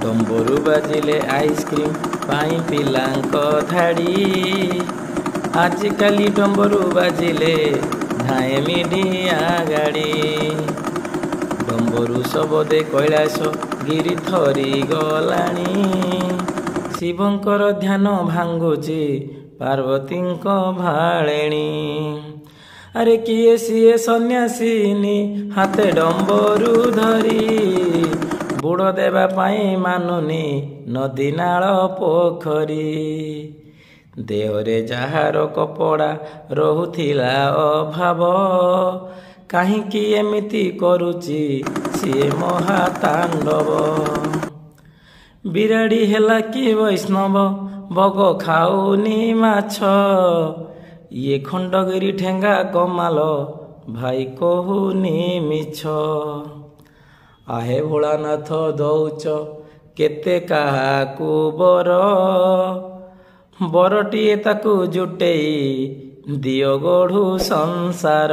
डम्बरू बाजिले ice cream पाई पिलांक धाड़ी आजिकाली डम्बरू बाजिले धाए media गाड़ी डम्बरू सबदे कैलाश गिरी थरी गलाणी शिवंकर ध्यान भांगुची पार्वतींक भाळेणी अरे किए सीए सन्यासिनी हाथे डम्बरू धरी बुड़ देवा पाई मानुनी नदी नाल पोखरी देहरे जहार कपड़ा रहुथिला अभाव काहींकि एमिति करुची सीए महातांडव बिराड़ी हेला कि वैष्णव बग खाऊनी माछ ये खंडगिरी ठेंगा कमाल भाई कहूनी मिछ आहे भोलानाथ दौच केते काहाकू बर बरटिए ताकू जुटेई दियो गढ़ू संसार।